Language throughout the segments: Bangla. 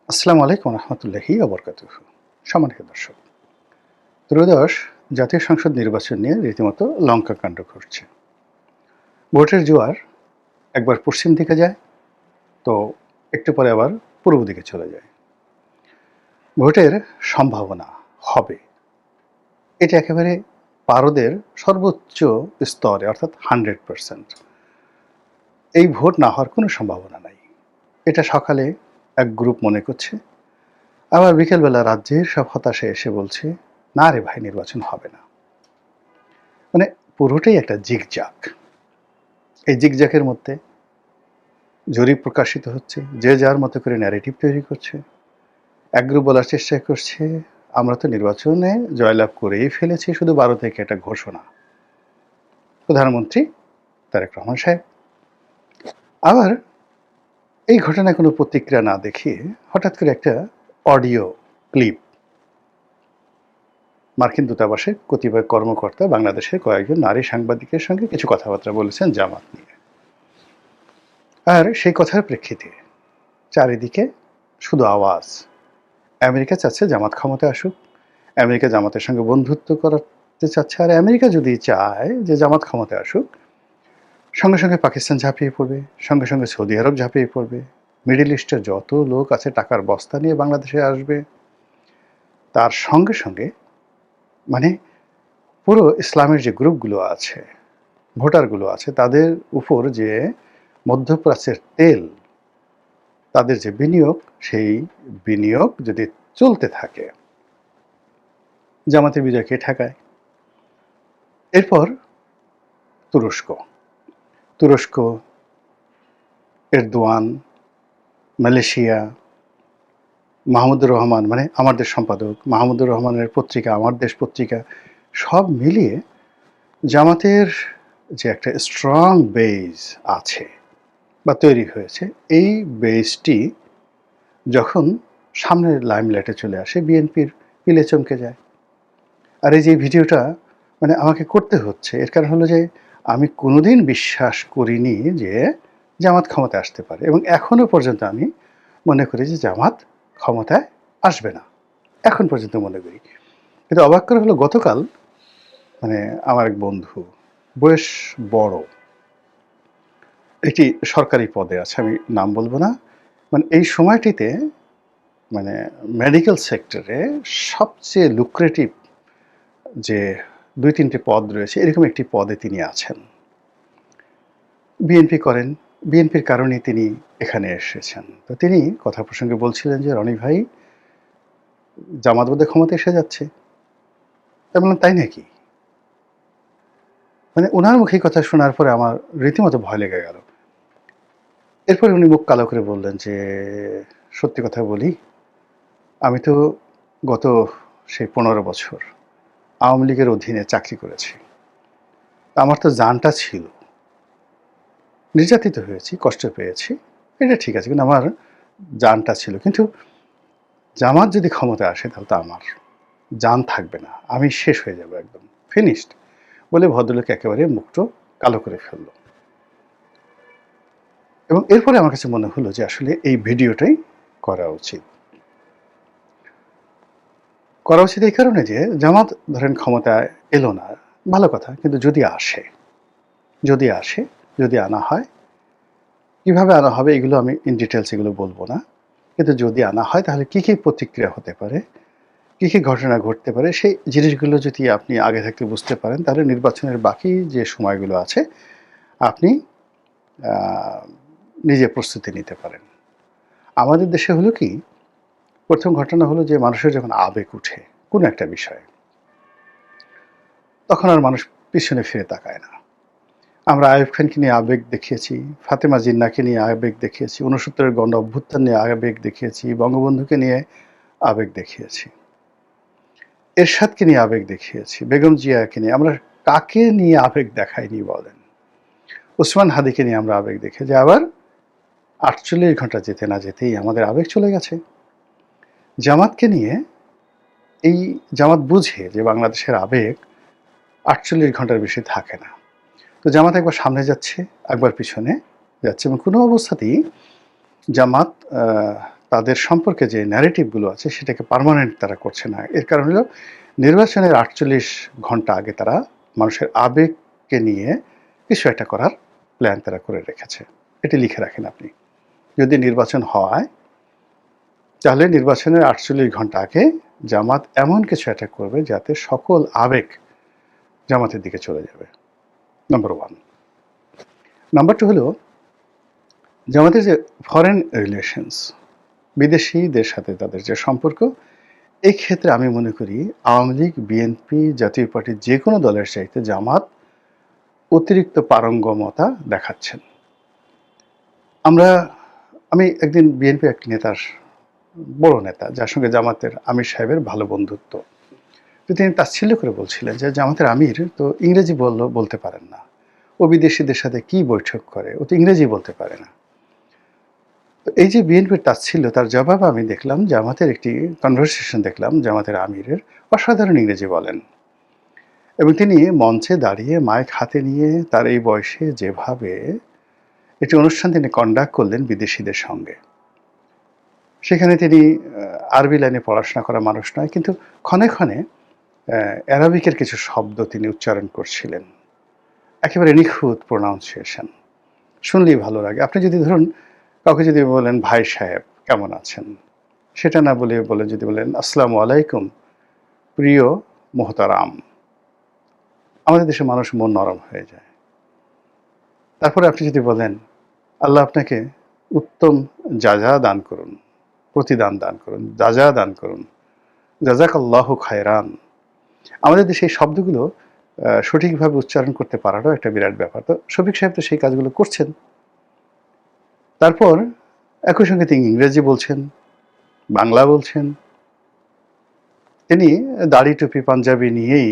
আসসালামু আলাইকুম রহমতুল্লাহি ওবরকাতুহু। সম্মানিত দর্শক, ত্রয়োদশ জাতীয় সংসদ নির্বাচন নিয়ে রীতিমতো লঙ্কাকাণ্ড ঘটছে। ভোটের জোয়ার একবার পশ্চিম দিকে যায়, তো একটু পরে আবার পূর্ব দিকে চলে যায়। ভোটের সম্ভাবনা হবে, এটা একেবারে পারদের সর্বোচ্চ স্তরে, অর্থাৎ 100%। এই ভোট না হওয়ার কোনো সম্ভাবনা নাই, এটা সকালে এক গ্রুপ মনে করছে, আবার বিকেলবেলা রাজ্যের সব হতাশে এসে বলছে, না রে ভাই, নির্বাচন হবে না। মানে পুরোটাই একটা জিগজাগ। এই জিগজাগের মধ্যে জরিপ প্রকাশিত হচ্ছে, যে যার মতো করে ন্যারেটিভ তৈরি করছে। এক গ্রুপ বলার চেষ্টা করছে, আমরা তো নির্বাচনে জয়লাভ করেই ফেলেছি, শুধু 12 থেকে একটা ঘোষণা, প্রধানমন্ত্রী তারেক রহমান সাহেব। আবার এই ঘটনায় কোনো প্রতিক্রিয়া না দেখিয়ে হঠাৎ করে একটা অডিও ক্লিপ মার্কিন দূতাবাসের কতিপয় কর্মকর্তা বাংলাদেশের কয়েকজন নারী সাংবাদিকের সঙ্গে কিছু কথাবার্তা বলেছেন জামাত নিয়ে। আর সেই কথার প্রেক্ষিতে চারিদিকে শুধু আওয়াজ, আমেরিকা চাচ্ছে জামাত ক্ষমতায় আসুক, আমেরিকা জামাতের সঙ্গে বন্ধুত্ব করাতে চাচ্ছে, আর আমেরিকা যদি চায় যে জামাত ক্ষমতায় আসুক, সঙ্গে সঙ্গে পাকিস্তান ঝাঁপিয়ে পড়বে, সঙ্গে সঙ্গে সৌদি আরব ঝাঁপিয়ে পড়বে, মিডল ইস্টের যত লোক আছে টাকার বস্তা নিয়ে বাংলাদেশে আসবে। তার সঙ্গে সঙ্গে মানে পুরো ইসলামের যে গ্রুপগুলো আছে, ভোটারগুলো আছে, তাদের উপর যে মধ্যপ্রাচ্যের তেল, তাদের যে বিনিয়োগ, সেই বিনিয়োগ যদি চলতে থাকে, জামাতের বিজয়কে ঠেকায়। এরপর তুরস্ক, তুরস্ক, এরদোয়ান, মালয়েশিয়া, মাহমুদুর রহমান মানে আমার দেশ সম্পাদক, মাহমুদুর রহমানের পত্রিকা আমার দেশ পত্রিকা, সব মিলিয়ে জামাতের যে একটা স্ট্রং বেজ আছে বা তৈরি হয়েছে, এই বেজটি যখন সামনের লাইমলাইটে চলে আসে, বিএনপির পিলে চমকে যায়। আর এই যে ভিডিওটা মানে আমাকে করতে হচ্ছে, এর কারণ হলো যে আমি কোনোদিন বিশ্বাস করিনি যে জামাত ক্ষমতায় আসতে পারে, এবং এখনো পর্যন্ত আমি মনে করি যে জামাত ক্ষমতায় আসবে না, এখন পর্যন্ত মনে করি। কিন্তু অবাক করে হলো, গতকাল মানে আমার এক বন্ধু, বয়স বড়, একটি সরকারি পদে আছে, আমি নাম বলবো না, মানে এই সময়টিতে মানে মেডিকেল সেক্টরে সবচেয়ে লুক্রেটিভ যে 2-3টে পদ রয়েছে, এরকম একটি পদে তিনি আছেন, বিএনপি করেন, বিএনপির কারণেই তিনি এখানে এসেছেন। তো তিনি কথা প্রসঙ্গে বলছিলেন যে, রনি ভাই, জামাত বোধহয় ক্ষমতা এসে যাচ্ছে। আমি বললাম, তাই নাকি? মানে ওনার মুখে কথা শোনার পরে আমার রীতিমতো ভয় লেগে গেল। এরপরে উনি মুখ কালো করে বললেন যে, সত্যি কথা বলি, আমি তো গত সেই 15 বছর আওয়ামী লীগের অধীনে চাকরি করেছি, আমার তো জানটা ছিল, নির্যাতিত হয়েছি, কষ্ট পেয়েছি, এটা ঠিক আছে, কিন্তু আমার জানটা ছিল। কিন্তু জামাত যদি ক্ষমতায় আসে, তাহলে তো আমার জান থাকবে না, আমি শেষ হয়ে যাব, একদম ফিনিশড, বলে ভদ্রলোক একেবারে মুখটা কালো করে ফেলল। এবং এরপরে আমার কাছে মনে হলো যে আসলে এই ভিডিওটাই করা উচিত। করা উচিত এই কারণে যে, জামাত ধরেন ক্ষমতায় এলো না, ভালো কথা, কিন্তু যদি আসে, যদি আসে, যদি আনা হয়, কিভাবে আনা হবে এগুলো আমি ইন ডিটেলস এগুলো বলবো না, কিন্তু যদি আনা হয় তাহলে কী কী প্রতিক্রিয়া হতে পারে, কী কী ঘটনা ঘটতে পারে, সেই জিনিসগুলো যদি আপনি আগে থাকতে বুঝতে পারেন, তাহলে নির্বাচনের বাকি যে সময়গুলো আছে আপনি নিজে প্রস্তুতি নিতে পারেন। আমাদের দেশে হলো কি, প্রথম ঘটনা হলো যে মানুষের যখন আবেগ উঠে কোনো একটা বিষয়ে, তখন আর মানুষ পিছনে ফিরে তাকায় না। আমরা আইয়ুব খানকে নিয়ে আবেগ দেখিয়েছি, ফাতেমা জিন্নাহকে নিয়ে আবেগ দেখিয়েছি, 69-এর গণ অভ্যুত্থান নিয়ে আবেগ দেখিয়েছি, বঙ্গবন্ধুকে নিয়ে আবেগ দেখিয়েছি, এরশাদকে নিয়ে আবেগ দেখিয়েছি, বেগম জিয়াকে নিয়ে। আমরা কাকে নিয়ে আবেগ দেখাইনি বলেন? ওসমান হাদিকে নিয়ে আমরা আবেগ দেখিয়েছি, আবার 48 ঘন্টা যেতে না যেতেই আমাদের আবেগ চলে গেছে। জামাতকে নিয়ে, এই জামাত বুঝে যে বাংলাদেশের আবেগ 48 ঘন্টার বেশি থাকে না। তো জামাত একবার সামনে যাচ্ছে, একবার পিছনে যাচ্ছে, এবং কোনো অবস্থাতেই জামাত তাদের সম্পর্কে যে ন্যারেটিভগুলো আছে সেটাকে পার্মানেন্ট তারা করছে না। এর কারণ হলো নির্বাচনের ৪৮ ঘন্টা আগে তারা মানুষের আবেগকে নিয়ে কিছু একটা করার প্ল্যান তারা করে রেখেছে। এটি লিখে রাখেন আপনি। যদি নির্বাচন হয় তাহলে নির্বাচনের ৪৮ ঘন্টা আগে জামাত এমন কিছু একটা করবে যাতে সকল আবেগ জামাতের দিকে চলে যাবে। নাম্বার 1। নাম্বার 2 হলো জামাতের যে ফরেন রিলেশনস, বিদেশিদের সাথে তাদের যে সম্পর্ক, এই ক্ষেত্রে আমি মনে করি আওয়ামী লীগ, বিএনপি, জাতীয় পার্টি যে কোনো দলের চাইতে জামাত অতিরিক্ত পারঙ্গমতা দেখাচ্ছেন। আমি একদিন বিএনপি এক নেতার, বড় নেতা যার সঙ্গে জামাতের আমির সাহেবের ভালো বন্ধুত্ব, তো তিনি তাচ্ছিল্য করে বলছিলেন যে জামাতের আমির তো ইংরেজি বলতে পারেন না, ও বিদেশিদের সাথে কি বৈঠক করে, ও তো ইংরেজি বলতে পারে না। তো এই যে বিএনপির তাচ্ছিল্য, তার জবাব আমি দেখলাম জামাতের একটি কনভারসেশন দেখলাম জামাতের আমিরের, অসাধারণ ইংরেজি বলেন এবং তিনি মঞ্চে দাঁড়িয়ে মাইক হাতে নিয়ে তার এই বয়সে যেভাবে একটি অনুষ্ঠান তিনি কন্ডাক্ট করলেন বিদেশিদের সঙ্গে, সেখানে তিনি আরবি লাইনে পড়াশোনা করা মানুষ নয়, কিন্তু ক্ষণে ক্ষণে অ্যারাবিকের কিছু শব্দ তিনি উচ্চারণ করছিলেন, একেবারে নিখুঁত প্রোনাউন্সিয়েশন, শুনলেই ভালো লাগে। আপনি যদি ধরুন কাউকে যদি বলেন ভাই সাহেব কেমন আছেন, সেটা না বলে যদি বলেন আসসালামু আলাইকুম প্রিয় মোহতারাম, আমাদের দেশের মানুষ মন নরম হয়ে যায়। তারপরে আপনি যদি বলেন আল্লাহ আপনাকে উত্তম যাজা দান করুন, প্রতিদান দান করুন, যাজা দান করুন, জাজাকাল্লাহু খায়রান, আমাদের দেশে এই শব্দগুলো সঠিকভাবে উচ্চারণ করতে পারাটাও একটা বিরাট ব্যাপার। তো শফিক সাহেব তো সেই কাজগুলো করছেন। তারপর একই সঙ্গে তিনি ইংরেজি বলছেন, বাংলা বলছেন, তিনি দাড়ি টুপি পাঞ্জাবি নিয়েই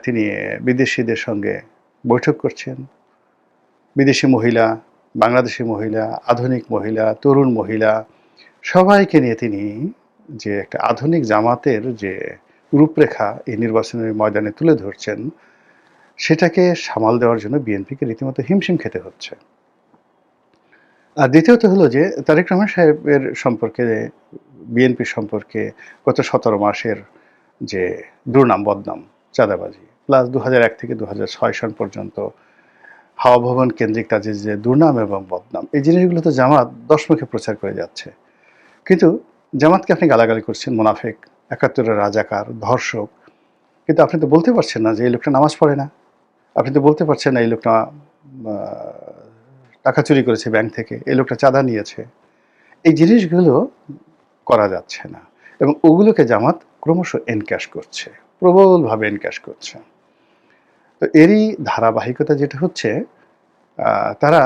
তিনি বিদেশিদের সঙ্গে বৈঠক করছেন। বিদেশি মহিলা, বাংলাদেশি মহিলা, আধুনিক মহিলা, তরুণ মহিলা, সবাইকে নিয়ে তিনি যে একটা আধুনিক জামাতের যে রূপরেখা এই নির্বাচনের ময়দানে তুলে ধরছেন, সেটাকে সামাল দেওয়ার জন্য বিএনপিকে রীতিমতো হিমশিম খেতে হচ্ছে। আর দ্বিতীয়ত হলো যে তারেক রহমান সাহেবের সম্পর্কে, বিএনপি সম্পর্কে গত ১৭ মাসের যে দুর্নাম বদনাম, চাঁদাবাজি, প্লাস ২০০১ থেকে ২০০৬ সন পর্যন্ত হাওয়া ভবন কেন্দ্রিক তাদের যে দুর্নাম এবং বদনাম, এই জিনিসগুলো তো জামাত ১০ মুখে প্রচার করে যাচ্ছে। কিন্তু জামাতকে আপনি গালাগালি করছেন মুনাফেক, ৭১-এর রাজাকার, ধর্ষক, কিন্তু আপনি তো বলতে পারছেন না যে এই লোকটা নামাজ পড়ে না। আপনি তো বলতে পারছেন না এই লোকটা টাকা চুরি করেছে ব্যাংক থেকে, এই লোকটা চাঁদা নিয়েছে। এই জিনিসগুলো করা যাচ্ছে না এবং ওগুলোকে জামাত ক্রমশ এনক্যাশ করছে, প্রবলভাবে এনক্যাশ করছে। তো এরই ধারাবাহিকতা যেটা হচ্ছে, তারা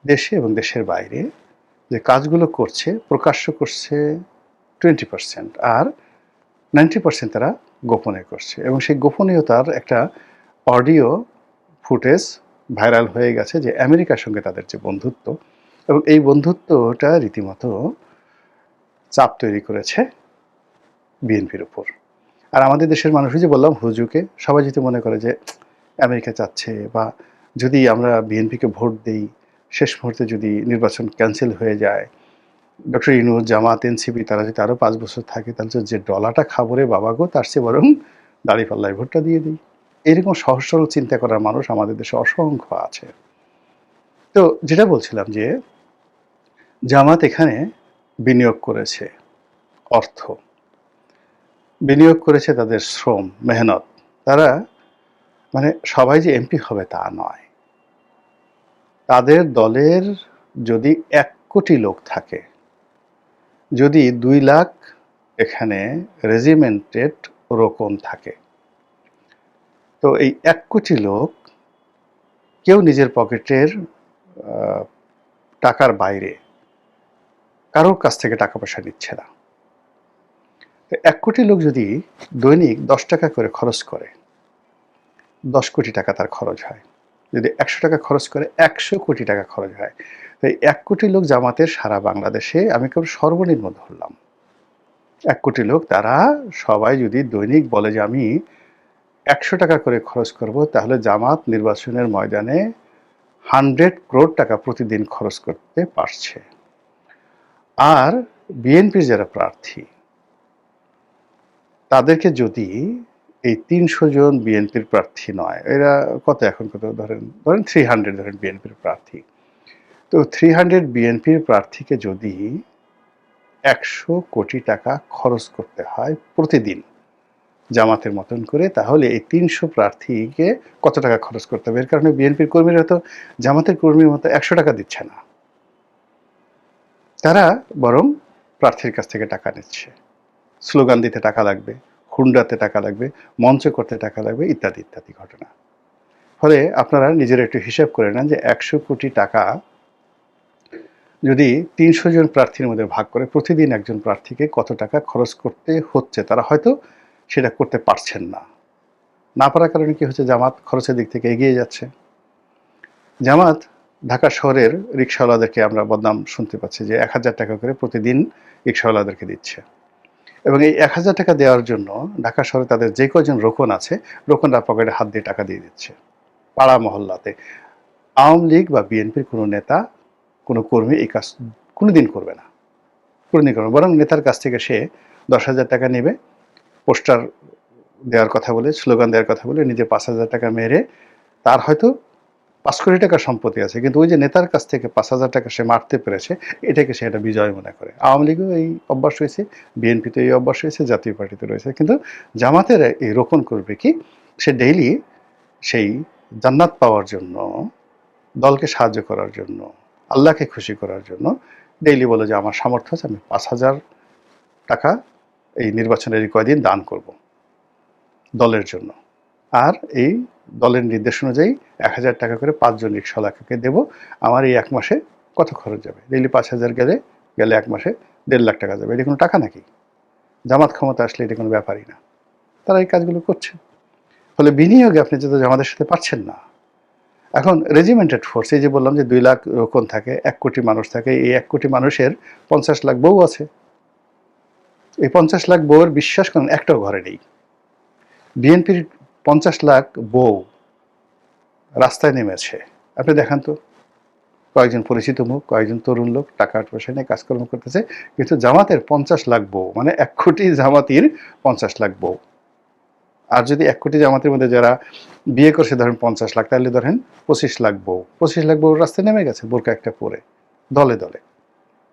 দেশে এবং দেশের বাইরে যে কাজগুলো করছে, প্রকাশ্য করছে 20%, আর 90% তারা গোপনে করছে এবং সেই গোপনীয়তার একটা অডিও ফুটেজ ভাইরাল হয়ে গেছে যে আমেরিকার সঙ্গে তাদের যে বন্ধুত্ব, এবং এই বন্ধুত্বটা রীতিমতো চাপ তৈরি করেছে বিএনপির উপর। আর আমাদের দেশের মানুষই যে বললাম হুজুকে, সবাই যদি মনে করে যে আমেরিকা চাচ্ছে, বা যদি আমরা বিএনপিকে ভোট দেই, শেষ মুহূর্তে যদি নির্বাচন ক্যান্সেল হয়ে যায়, ডক্টর ইউনূস, জামাত, এনসিপি তারা যদি আরও 5 বছর থাকে, তাহলে যে ডলাটা খাবো রে বাবা গো, তার চেয়ে বরং দাঁড়িপাল্লায় ভোটটা দিয়ে দিই। এরকম সহজ সরল চিন্তা করার মানুষ আমাদের দেশে অসংখ্য আছে। তো যেটা বলছিলাম যে জামাত এখানে বিনিয়োগ করেছে অর্থ, বিনিয়োগ করেছে তাদের শ্রম, মেহনত। তারা মানে সবাই যে এমপি হবে তা নয়। তাদের দলের যদি ১ কোটি লোক থাকে, যদি ২ লাখ এখানে রেজিমেন্টেড রোকন থাকে, তো এই ১ কোটি লোক কেউ নিজের পকেটের টাকার বাইরে কারোর কাছ থেকে টাকা পয়সা নিচ্ছে না। ১ কোটি লোক যদি দৈনিক ১০ টাকা করে খরচ করে, ১০ কোটি টাকা তার খরচ হয়। যদি ১০০ টাকা খরচ করে, ১০০ কোটি টাকা খরচ হয়। তো ১ কোটি লোক জামাতের সারা বাংলাদেশে, আমি কেবল সর্বনিম্ন ধরলাম ১ কোটি লোক, তারা সবাই যদি দৈনিক বলে যে আমি ১০০ টাকা করে খরচ করব, তাহলে জামাত নির্বাচনের ময়দানে 100 crore টাকা প্রতিদিন খরচ করতে পারছে। আর বিএনপির যারা প্রার্থী তাদেরকে যদি এই ৩০০ জন বিএনপির প্রার্থী নয়, এরা কত এখন কত ধরেন 300 ধরেন বিএনপির প্রার্থী। তো 300 বিএনপির প্রার্থীকে যদি ১০০ কোটি টাকা খরচ করতে হয় প্রতিদিন জামাতের মতন করে, তাহলে এই ৩০০ প্রার্থীকে কত টাকা খরচ করতে হবে? এর কারণে বিএনপির কর্মীরা তো জামাতের কর্মীর মতো ১০০ টাকা দিচ্ছে না, তারা বরং প্রার্থীর কাছ থেকে টাকা নিচ্ছে। স্লোগান দিতে টাকা লাগবে, হুন্ডাতে টাকা লাগবে, মঞ্চ করতে টাকা লাগবে, ইত্যাদি ইত্যাদি ঘটনা। ফলে আপনারা নিজেরা একটু হিসাব করে নেন যে ১০০ কোটি টাকা যদি ৩০০ জন প্রার্থীর মধ্যে ভাগ করে প্রতিদিন একজন প্রার্থীকে কত টাকা খরচ করতে হচ্ছে। তারা হয়তো সেটা করতে পারছেন না, না পারার কারণে কি হচ্ছে, জামাত খরচের দিক থেকে এগিয়ে যাচ্ছে। জামাত ঢাকা শহরের রিকশাওয়ালাদেরকে আমরা বদনাম শুনতে পাচ্ছি যে ১,০০০ টাকা করে প্রতিদিন রিকশাওয়ালাদেরকে দিচ্ছে, এবং এই ১,০০০ টাকা দেওয়ার জন্য ঢাকা শহরে তাদের যে কজন রোকন আছে, রোকনরা পকেটে হাত দিয়ে টাকা দিয়ে দিচ্ছে পাড়া মহল্লাতে। আওয়ামী লীগ বা বিএনপির কোনো নেতা, কোনো কর্মী এই কাজ কোনোদিন করবে না, কোনোদিন করবে না। বরং নেতার কাছ থেকে সে ১০,০০০ টাকা নেবে, পোস্টার দেওয়ার কথা বলে, স্লোগান দেওয়ার কথা বলে নিজে ৫,০০০ টাকা মেরে, তার হয়তো ৫ কোটি টাকা সম্পত্তি আছে, কিন্তু ওই যে নেতার কাছ থেকে ৫,০০০ টাকা সে মারতে পেরেছে, এটাকে সে একটা বিজয় মনে করে। আওয়ামী লীগেও এই অভ্যাস হয়েছে, বিএনপিতে এই অভ্যাস হয়েছে, জাতীয় পার্টিতে রয়েছে। কিন্তু জামাতের এই রোকন করবে কি, সে ডেইলি সেই জান্নাত পাওয়ার জন্য, দলকে সাহায্য করার জন্য, আল্লাহকে খুশি করার জন্য ডেইলি বলে যে আমার সামর্থ্য আছে, আমি ৫,০০০ টাকা এই নির্বাচনের কয়দিন দান করব দলের জন্য। আর এই দলের নির্দেশ অনুযায়ী ১,০০০ টাকা করে ৫ জন রিকশাওয়ালাকে দেবো। আমার এই ১ মাসে কত খরচ যাবে? ডেইলি ৫,০০০ গেলে ১ মাসে ১.৫ লাখ টাকা যাবে। এটা কোনো টাকা নাকি? জামাত ক্ষমতা আসলে এটা কোনো ব্যাপারই না। তারা এই কাজগুলো করছে। ফলে বিনিয়োগে আপনি যেহেতু জামাতের সাথে পারছেন না। এখন রেজিমেন্টেড ফোর্স, এই যে বললাম যে ২ লাখ রোকন থাকে, ১ কোটি মানুষ থাকে, এই ১ কোটি মানুষের ৫০ লাখ বউ আছে। এই ৫০ লাখ বউয়ের বিশ্বাস করেন একটাও ঘরে নেই। বিএনপির ৫০ লাখ বউ রাস্তায় নেমেছে, আপনি দেখান তো কয়েকজন পরিচিত মুখ, কয়েকজন তরুণ লোক টাকা পয়সা নিয়ে কাজকর্ম করতেছে। কিন্তু জামাতের ৫০ লাখ বউ, মানে ১ কোটি জামাতির ৫০ লাখ বউ। আর যদি ১ কোটি জামাতের মধ্যে যারা বিয়ে করছে ধরেন ৫০ লাখ, তাহলে ধরেন ২৫ লাখ বউ। ২৫ লাখ বউ রাস্তায় নেমে গেছে বোরকা একটা পরে, দলে দলে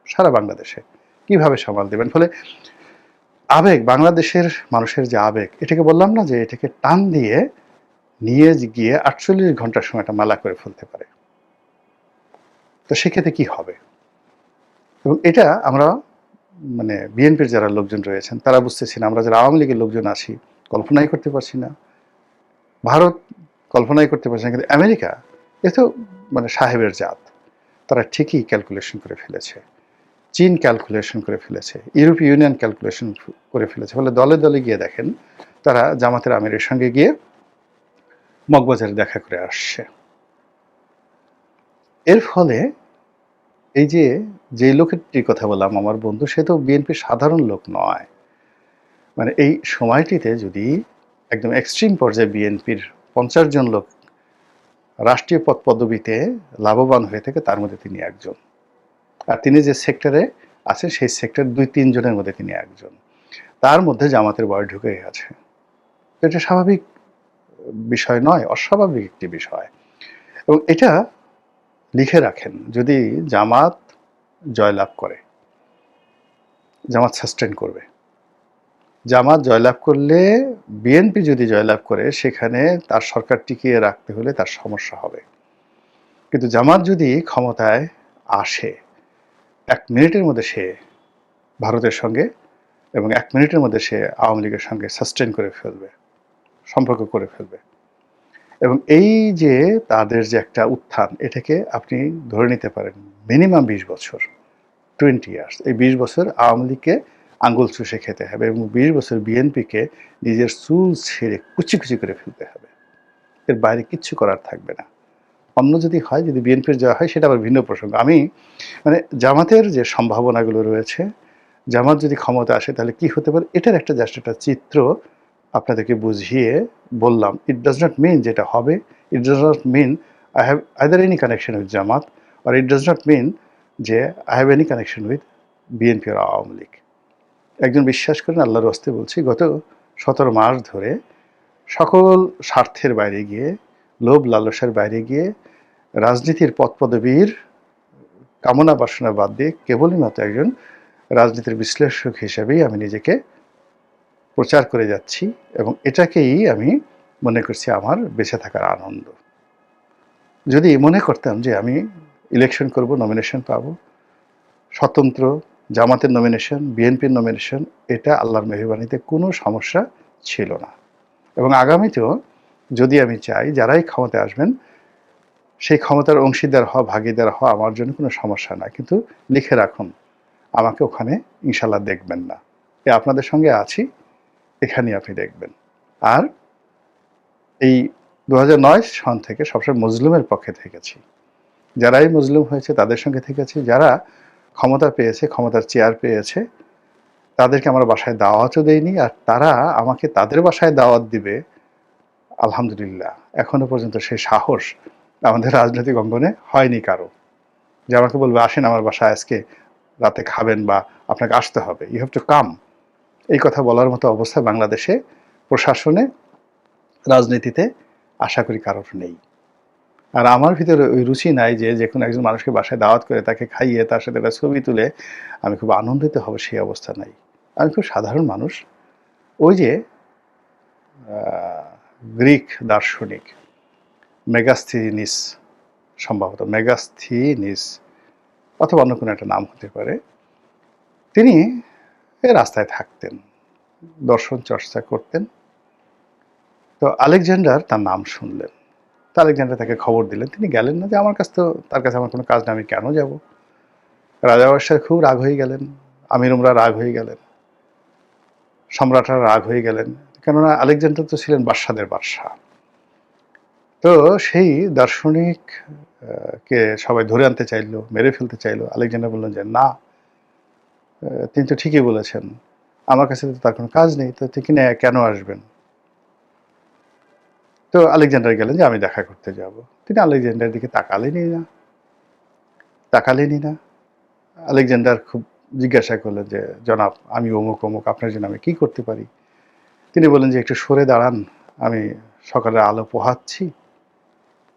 সারা বাংলাদেশে। কিভাবে সামাল দেবেন? ফলে আবেগ, বাংলাদেশের মানুষের যে আবেগ, এটাকে বললাম না যে এটাকে টান দিয়ে নিয়ে গিয়ে ৪৮ ঘন্টার সময় একটা মালা করে ফেলতে পারে। তো সেক্ষেত্রে কি হবে? এবং এটা আমরা মানে বিএনপির যারা লোকজন রয়েছেন তারা বুঝতেছি না, আমরা যারা আওয়ামী লীগের লোকজন আছি কল্পনাই করতে পারছি না। ভারত কল্পনাই করতে পারছে না, কিন্তু আমেরিকা এ তো মানে সাহেবের জাত, তারা ঠিকই ক্যালকুলেশন করে ফেলেছে। চীন ক্যালকুলেশন করে ফেলেছে, ইউরোপীয় ইউনিয়ন ক্যালকুলেশন করে ফেলেছে। ফলে দলে দলে গিয়ে দেখেন তারা জামাতের আমিরের সঙ্গে গিয়ে মগবাজারে দেখা করে আসছে। এর ফলে এই যে লোকটির কথা বললাম আমার বন্ধু, সে তো বিএনপির সাধারণ লোক নয়। মানে এই সময়টিতে যদি একদম এক্সট্রিম পর্যায়ে বিএনপির ৫০ জন লোক রাষ্ট্রীয় পদ পদবিতে লাভবান হয়ে থাকে, তার মধ্যে তিনি একজন। আর তিনি যে সেক্টরে আছেন সেই সেক্টর ২-৩ জনের মধ্যে তিনি একজন। তার মধ্যে জামাতের বয় ঢুকে আছে। এটা স্বাভাবিক বিষয় নয়, অস্বাভাবিক একটি বিষয়। এবং এটা লিখে রাখেন, যদি জামাত জয়লাভ করে, জামাত সাস্টেন করবে। জামাত জয়লাভ করলে, বিএনপি যদি জয়লাভ করে, সেখানে তার সরকার টিকিয়ে রাখতে হলে তার সমস্যা হবে। কিন্তু জামাত যদি ক্ষমতায় আসে, ১ মিনিটের মধ্যে সে ভারতের সঙ্গে এবং ১ মিনিটের মধ্যে সে আওয়ামী লীগের সঙ্গে সাস্টেন করে ফেলবে, সম্পর্ক করে ফেলবে। এবং এই যে তাদের যে একটা উত্থান, এটাকে আপনি ধরে নিতে পারেন মিনিমাম ২০ বছর, 20 ইয়ার্স। এই ২০ বছর আওয়ামী লীগকে আঙ্গুল চুষে খেতে হবে এবং ২০ বছর বিএনপিকে নিজের চুল ছেড়ে কুচি কুচি করে ফেলতে হবে। এর বাইরে কিচ্ছু করার থাকবে না। অন্য যদি হয়, যদি বিএনপির যাওয়া হয়, সেটা আবার ভিন্ন প্রসঙ্গ। আমি মানে জামাতের যে সম্ভাবনাগুলো রয়েছে, জামাত যদি ক্ষমতা আসে তাহলে কি হতে পারে, এটার একটা জাস্ট একটা চিত্র আপনাদেরকে বুঝিয়ে বললাম। ইট ডাজ নট মিন যেটা হবে, it does not mean I have either any connection with Jamaat, আর ইট ডাজ নট মিন যে I have any connection with BNP আর আওয়ামী লীগ। একজন বিশ্বাস করেন, আল্লাহর হস্তে বলছি, গত 17 মাস ধরে সকল স্বার্থের বাইরে গিয়ে, লোভ লালসার বাইরে গিয়ে, রাজনীতির পদ পদবীর কামনা বাসনা বাদ দিয়ে কেবলই মাত্র একজন রাজনীতির বিশ্লেষক হিসেবেই আমি নিজেকে প্রচার করে যাচ্ছি, এবং এটাকেই আমি মনে করছি আমার বেঁচে থাকার আনন্দ। যদি মনে করতাম যে আমি ইলেকশন করব, নমিনেশন পাবো, স্বতন্ত্র, জামাতের নমিনেশন, বিএনপির নমিনেশন, এটা আল্লাহর মেহরবানিতে কোনো সমস্যা ছিল না। এবং আগামীতেও যদি আমি চাই যারাই ক্ষমতায় আসবেন সেই ক্ষমতার অংশীদার হওয়া, ভাগিদার হওয়া আমার জন্য কোনো সমস্যা না। কিন্তু লিখে রাখুন, আমাকে ওখানে ইনশাল্লাহ দেখবেন না। আপনাদের সঙ্গে আছি, এখানেই আপনি দেখবেন। আর এই 2009 সন থেকে সবসময় মজলুমের পক্ষে থেকেছি। যারাই মজলুম হয়েছে তাদের সঙ্গে থেকেছি। যারা ক্ষমতা পেয়েছে, ক্ষমতার চেয়ার পেয়েছে, তাদেরকে আমার বাসায় দাওয়াতও দেয়নি। আর তারা আমাকে তাদের বাসায় দাওয়াত দিবে, আলহামদুলিল্লাহ এখনো পর্যন্ত সেই সাহস আমাদের রাজনৈতিক অঙ্গনে হয়নি কারো, যে আমাকে বলবে আসেন আমার বাসায় আজকে রাতে খাবেন বা আপনাকে আসতে হবে, ইউ হ্যাভ টু কাম। এই কথা বলার মতো অবস্থা বাংলাদেশে প্রশাসনে, রাজনীতিতে আশা করি কারোর নেই। আর আমার ভিতরে ওই রুচি নাই যে যে কোনো একজন মানুষকে বাসায় দাওয়াত করে তাকে খাইয়ে তার সাথে একটা ছবি তুলে আমি খুব আনন্দিত হব, সেই অবস্থা নাই। আমি খুব সাধারণ মানুষ। ওই যে গ্রিক দার্শনিক মেগাস্থিনিস, সম্ভবত মেগাস্থিনিস অথবা অন্য কোনো একটা নাম হতে পারে, তিনি রাস্তায় থাকতেন, দর্শন চর্চা করতেন। তো আলেকজান্ডার তার নাম শুনলেন, তো আলেকজান্ডার তাকে খবর দিলেন। তিনি গেলেন না, যে আমার কাছে তো, তার কাছে আমার কোনো কাজ না, আমি কেন যাব। রাজা বাদশাহ খুব রাগ হয়ে গেলেন, আমির উমরা রাগ হয়ে গেলেন, সম্রাটরা রাগ হয়ে গেলেন, কেননা আলেকজান্ডার তো ছিলেন বাদশাদের বাদশাহ। তো সেই দার্শনিক কে সবাই ধরে আনতে চাইলো, মেরে ফেলতে চাইলো। আলেকজান্ডার বললেন যে না, তিনি তো ঠিকই বলেছেন, আমার কাছে তো তার কোনো কাজ নেই, তো তিনি কেন আসবেন। তো আলেকজান্ডার গেলেন যে আমি দেখা করতে যাব। তিনি আলেকজান্ডারের দিকে তাকালেনই না। আলেকজান্ডার খুব জিজ্ঞাসা করলেন যে জনাব, আমি অমুক অমুক, আপনার জন্য আমি কি করতে পারি। তিনি বললেন যে একটু সরে দাঁড়ান, আমি সকালের আলো পোহাচ্ছি,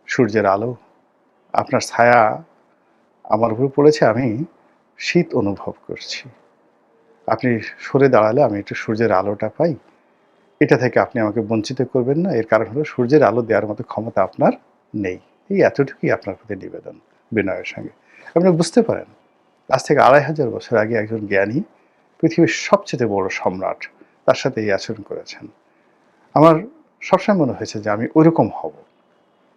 সূর্যের আলো, আপনার ছায়া আমার উপর পড়েছে, আমি শীত অনুভব করছি। আপনি সরে দাঁড়ালে আমি একটু সূর্যের আলোটা পাই, এটা থেকে আপনি আমাকে বঞ্চিত করবেন না। এর কারণ হলো সূর্যের আলো দেওয়ার মতো ক্ষমতা আপনার নেই। এই এতটুকুই আপনার প্রতি নিবেদন, বিনয়ের সঙ্গে। আপনি বুঝতে পারেন, আজ থেকে 2500 বছর আগে একজন জ্ঞানী, পৃথিবীর সবচেয়ে বড় সম্রাট, তার সাথে এই আচরণ করেছেন। আমার সবসময় মনে হয়েছে যে আমি ওইরকম হব।